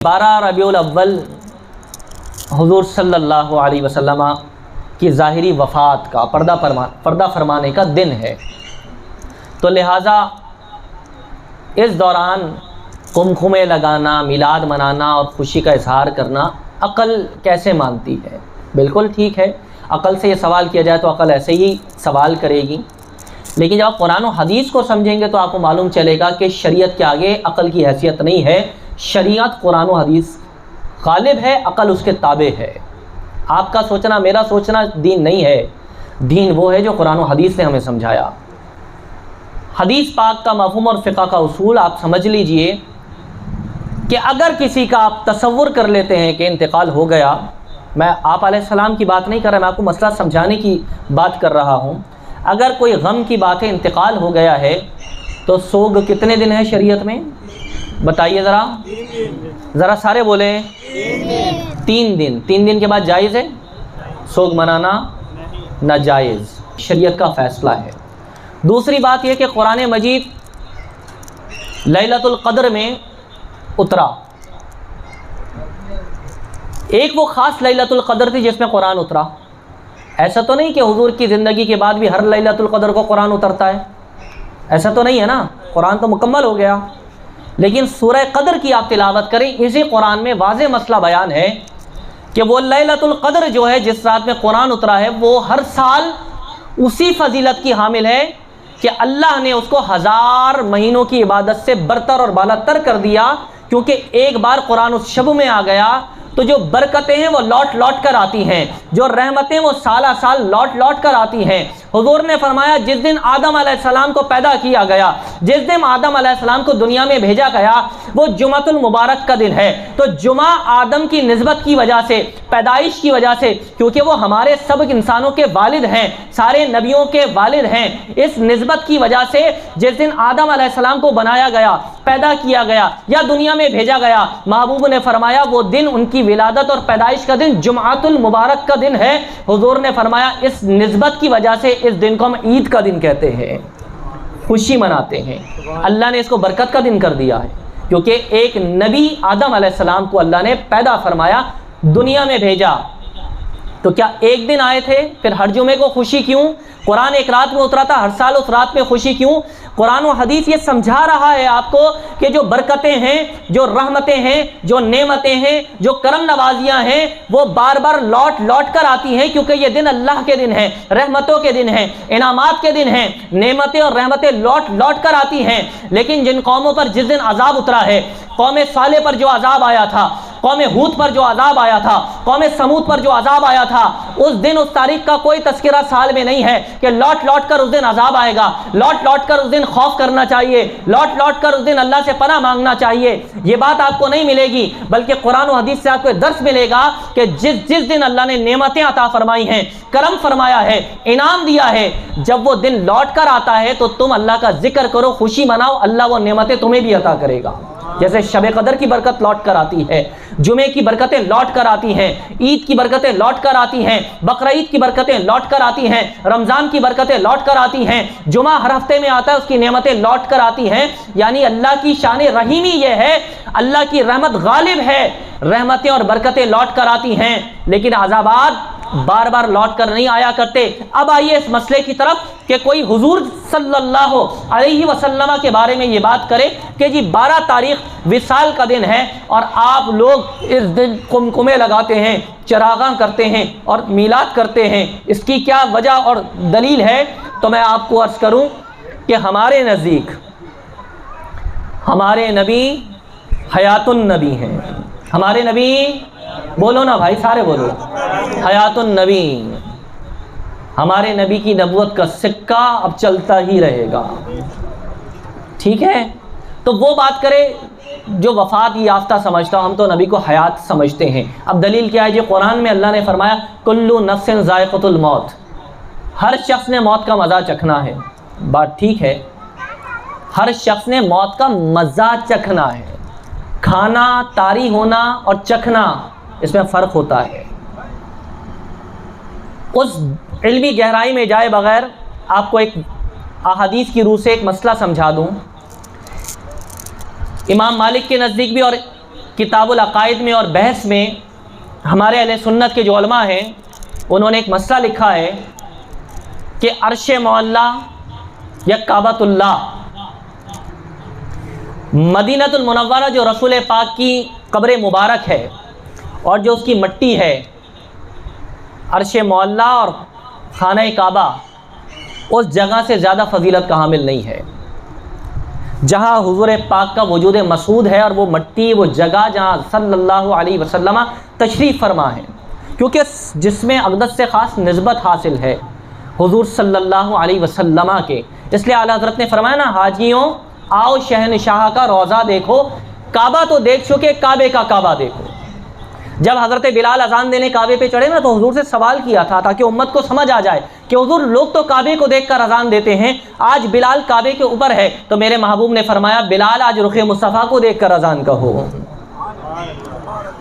12 रबीउल अव्वल हुजूर सल्लल्लाहु अलैहि वसल्लम की ज़ाहिरी वफ़ात का पर्दा फरमाने का दिन है, तो लिहाजा इस दौरान कुमकुमे लगाना, मिलाद मनाना और ख़ुशी का इजहार करना अक़ल कैसे मानती है? बिल्कुल ठीक है, अक़ल से ये सवाल किया जाए तो अक़ल ऐसे ही सवाल करेगी, लेकिन जब आप कुरान और हदीस को समझेंगे तो आपको मालूम चलेगा कि शरीयत के आगे अक़ल की हैसियत नहीं है। शरीयत कुरान और हदीस गालिब है, अक़ल उसके ताबे है। आपका सोचना, मेरा सोचना दीन नहीं है। दीन वो है जो कुरान और हदीस ने हमें समझाया। हदीस पाक का मफ़हूम और फ़िक़्ह का उसूल आप समझ लीजिए कि अगर किसी का आप तसव्वुर कर लेते हैं कि इंतकाल हो गया, मैं आप अलैहिस्सलाम की बात नहीं कर रहा, मैं आपको मसला समझाने की बात कर रहा हूँ। अगर कोई गम की बात है, इंतकाल हो गया है, तो सोग कितने दिन है शरीयत में? बताइए ज़रा सारे बोले 3 दिन। 3 दिन के बाद जायज़ है सोग मनाना? नाजायज़, शरीयत का फ़ैसला है। दूसरी बात यह कि कुरान मजीद लैलतुल क़द्र में उतरा। एक वो ख़ास लैलतुल क़द्र थी जिसमें कुरान उतरा। ऐसा तो नहीं कि हुजूर की ज़िंदगी के बाद भी हर लैलतुल क़द्र को कुरान उतरता है, ऐसा तो नहीं है ना। कुरान तो मुकम्मल हो गया, लेकिन सूरह क़द्र की आप तिलावत करें, इसी कुरान में वाज़े मसला बयान है कि वो लैलतुल क़द्र जो है, जिस रात में कुरान उतरा है, वो हर साल उसी फजीलत की हामिल है कि अल्लाह ने उसको 1000 महीनों की इबादत से बरतर और बालातर कर दिया, क्योंकि एक बार कुरान उस शब में आ गया तो जो बरकतें हैं वो लौट लौट कर आती हैं, जो रहमतें वो साला साल लौट लौट कर आती हैं। हुजूर ने फरमाया जिस दिन आदम अलैहिस्सलाम को पैदा किया गया, जिस दिन आदम अलैहिस्सलाम को दुनिया में भेजा गया, वो जुमातुल मुबारक का दिन है। तो जुमा आदम की निस्बत की वजह से, पैदाइश की वजह से, क्योंकि वो हमारे सब इंसानों के वालिद हैं, सारे नबियों के वालिद हैं, इस निस्बत की वजह से जिस दिन आदम अलैहिस्सलाम को बनाया गया, पैदा किया गया या दुनिया में भेजा गया, महबूब ने फरमाया वो दिन उनकी विलादत और पैदाइश का दिन जुमातुल मुबारक का दिन है। हुजूर ने फरमाया इस निस्बत की वजह से इस दिन को हम ईद का दिन कहते हैं, खुशी मनाते हैं। अल्लाह ने इसको बरकत का दिन कर दिया है, क्योंकि एक नबी आदम अलैहिस्सलाम को अल्लाह ने पैदा फरमाया, दुनिया में भेजा। तो क्या एक दिन आए थे फिर हर जुमे को खुशी क्यों? कुरान एक रात में उतरा था, हर साल उस रात में खुशी क्यों? कुरान और हदीस ये समझा रहा है आपको कि जो बरकतें हैं, जो रहमतें हैं, जो नेमतें हैं, जो करम नवाजियां हैं, वो बार बार लौट लौट कर आती हैं, क्योंकि ये दिन अल्लाह के दिन हैं, रहमतों के दिन हैं, इनामात के दिन हैं। नेमतें और रहमतें लौट लौट कर आती हैं। लेकिन जिन कौमों पर जिस दिन अजाब उतरा है, कौम साले पर जो अजाब आया था, कौम हूद पर जो अजाब आया था, कौम समूद पर जो अजाब आया था, उस दिन उस तारीख का कोई तस्करा साल में नहीं है कि लौट लौट कर उस दिन अजाब आएगा, लौट लौट कर उस दिन खौफ करना चाहिए, लौट लौट कर उस दिन अल्लाह से पनाह मांगना चाहिए। ये बात आपको नहीं मिलेगी, बल्कि कुरान और हदीस से आपको दर्स मिलेगा कि जिस दिन अल्लाह ने नेमतें अता फरमाई हैं, करम फरमाया है, इनाम दिया है, जब वो दिन लौट कर आता है तो तुम अल्लाह का जिक्र करो, खुशी मनाओ, अल्लाह वो नेमतें तुम्हें भी अता करेगा। जैसे शब कदर की बरकत लौट कर आती है, जुमे की बरकतें लौट कर आती हैं, ईद की बरकतें लौट कर आती हैं, बकरा ईद की बरकतें लौट कर आती हैं, रमज़ान की बरकतें लौट कर आती हैं, जुमा हर हफ्ते में आता है, उसकी नेमतें लौट कर आती हैं। यानी अल्लाह की शान रहीमी ये है, अल्लाह की रहमत गालिब है, रहमतें और बरकतें लौट कर आती हैं, लेकिन अज़ाबात बार बार लौट कर नहीं आया करते। अब आइए इस मसले की तरफ कि कोई हुजूर सल्लल्लाहु अलैहि वसल्लम के बारे में ये बात करे कि जी 12 तारीख विसाल का दिन है और आप लोग इस दिन कुमकुमे लगाते हैं, चरागां करते हैं और मीलाद करते हैं, इसकी क्या वजह और दलील है? तो मैं आपको अर्ज़ करूं कि हमारे नज़दीक हमारे नबी हयातुन नबी हैं। हमारे नबी, बोलो ना भाई, सारे बोलो, हयातुन नबी। हमारे नबी की नबूवत का सिक्का अब चलता ही रहेगा, ठीक है? तो वो बात करे जो वफ़ात याफ्ता समझता, हम तो नबी को हयात समझते हैं। अब दलील क्या है? जो कुरान में अल्लाह ने फरमाया कुल्लु नफ्सिन ज़ाइक़तुल मौत, हर शख्स ने मौत का मज़ा चखना है। बात ठीक है, हर शख्स ने मौत का मज़ा चखना है। खाना, तारी होना और चखना, इसमें फ़र्क होता है। उस इल्मी गहराई में जाए बगैर आपको एक अहादीस की रूह से एक मसला समझा दूं। इमाम मालिक के नज़दीक भी और کتاب العقائد میں اور بحث میں ہمارے اہل سنت کے جو علماء ہیں انہوں نے ایک مسئلہ لکھا ہے کہ عرش معلیٰ یا کعبۃ اللہ، مدینۃ المنورہ جو رسول پاک کی قبر مبارک ہے اور جو اس کی مٹی ہے، عرش معلیٰ اور خانہ کعبہ اس جگہ سے زیادہ فضیلت کا حامل نہیں ہے جہاں حضور پاک کا وجود مسعود ہے، اور وہ مٹی، وہ جگہ جہاں صلی اللہ علیہ وسلم تشریف فرما ہے، کیونکہ جسم اقدس سے خاص نسبت حاصل ہے حضور صلی اللہ علیہ وسلم کے۔ اس لیے اعلیٰ حضرت نے فرمایا نا، حاجیوں آؤ شہنشاہ کا روضہ دیکھو، کعبہ تو دیکھ چکے، کعبے کا کعبہ دیکھو۔ جب حضرت بلال اذان دینے کعبے پہ چڑھے نا تو حضور سے سوال کیا تھا تاکہ امت کو سمجھ آ جائے کہ حضور لوگ تو کعبے کو دیکھ کر اذان دیتے ہیں، آج بلال کعبے کے اوپر ہے، تو میرے محبوب نے فرمایا بلال آج رخ مصطفیٰ کو دیکھ کر اذان کہو۔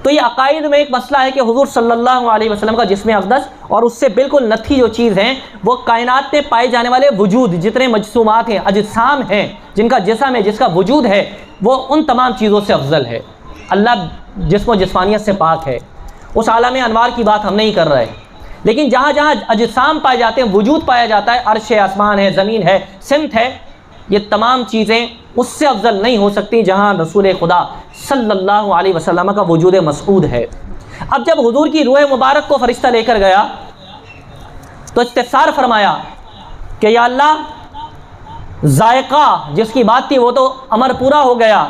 تو یہ عقائد میں ایک مسئلہ ہے کہ حضور صلی اللہ علیہ وسلم کا جسم اقدس اور اس سے بالکل نتھی جو چیز ہیں وہ کائنات میں پائے جانے والے وجود، جتنے مجسومات ہیں، اجسام ہیں، جن کا جسم ہے، جس کا وجود ہے، وہ ان تمام چیزوں سے افضل ہے۔ اللہ جسم و جسمانیت سے پاک ہے، اس عالم انوار کی بات ہم نہیں کر رہے، لیکن جہاں جہاں اجسام پائے جاتے ہیں، وجود پایا جاتا ہے، عرش ہے، آسمان ہے، زمین ہے، سمت ہے، یہ تمام چیزیں اس سے افضل نہیں ہو سکتی جہاں رسول خدا صلی اللہ علیہ وسلم کا وجود مسعود ہے۔ اب جب حضور کی روح مبارک کو فرشتہ لے کر گیا تو استفسار فرمایا کہ یا اللہ، ذائقہ جس کی بات تھی وہ تو امر پورا ہو گیا،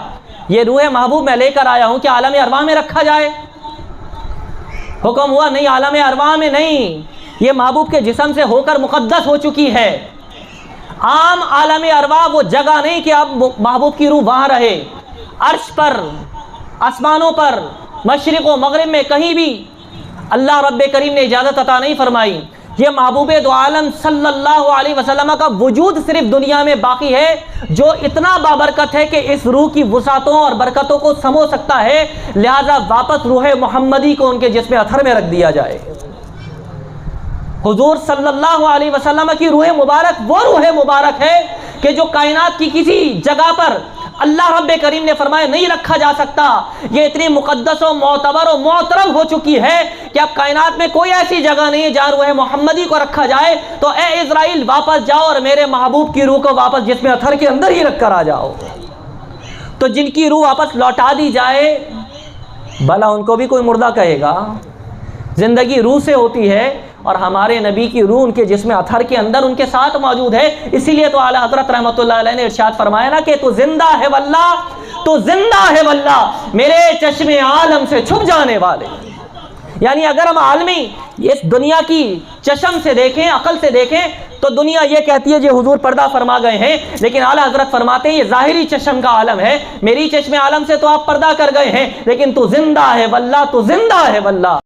یہ روح محبوب میں لے کر آیا ہوں کہ عالم ارواح میں رکھا جائے؟ حکم ہوا نہیں، عالم ارواح میں نہیں، یہ محبوب کے جسم سے ہو کر مقدس ہو چکی ہے۔ عام عالم ارواح وہ جگہ نہیں کہ اب محبوب کی روح وہاں رہے، عرش پر، آسمانوں پر، مشرق و مغرب میں کہیں بھی اللہ رب کریم نے اجازت عطا نہیں فرمائی۔ یہ محبوب دو عالم صلی اللہ علیہ وسلم کا وجود صرف دنیا میں باقی ہے جو اتنا بابرکت ہے کہ اس روح کی وسعتوں اور برکتوں کو سمو سکتا ہے، لہذا واپس روح محمدی کو ان کے جسم اطہر میں رکھ دیا جائے۔ حضور صلی اللہ علیہ وسلم کی روح مبارک وہ روح مبارک ہے کہ جو کائنات کی کسی جگہ پر اللہ رب کریم نے فرمایا نہیں رکھا جا سکتا، یہ اتنی مقدس و معتبر و محترم ہو چکی ہے کہ اب کائنات میں کوئی ایسی جگہ نہیں ہے جہاں روح محمدی کو رکھا جائے۔ تو اے اسرائیل واپس جاؤ اور میرے محبوب کی روح کو واپس جسم اطہر کے اندر ہی رکھ کر آ جاؤ۔ تو جن کی روح واپس لوٹا دی جائے بھلا ان کو بھی کوئی مردہ کہے گا؟ زندگی روح سے ہوتی ہے، اور ہمارے نبی کی روح ان کے جسم اطہر کے اندر ان کے ساتھ موجود ہے۔ اسی لیے تو اعلیٰ حضرت رحمۃ اللہ علیہ نے ارشاد فرمایا نا کہ تو زندہ ہے واللہ، تو زندہ ہے واللہ، میرے چشم عالم سے چھپ جانے والے۔ یعنی اگر ہم عالمی اس دنیا کی چشم سے دیکھیں، عقل سے دیکھیں، تو دنیا یہ کہتی ہے جو حضور پردہ فرما گئے ہیں، لیکن اعلیٰ حضرت فرماتے ہیں یہ ظاہری چشم کا عالم ہے، میری چشم عالم سے تو آپ پردہ کر گئے ہیں، لیکن تو زندہ ہے واللہ، تو زندہ ہے واللہ۔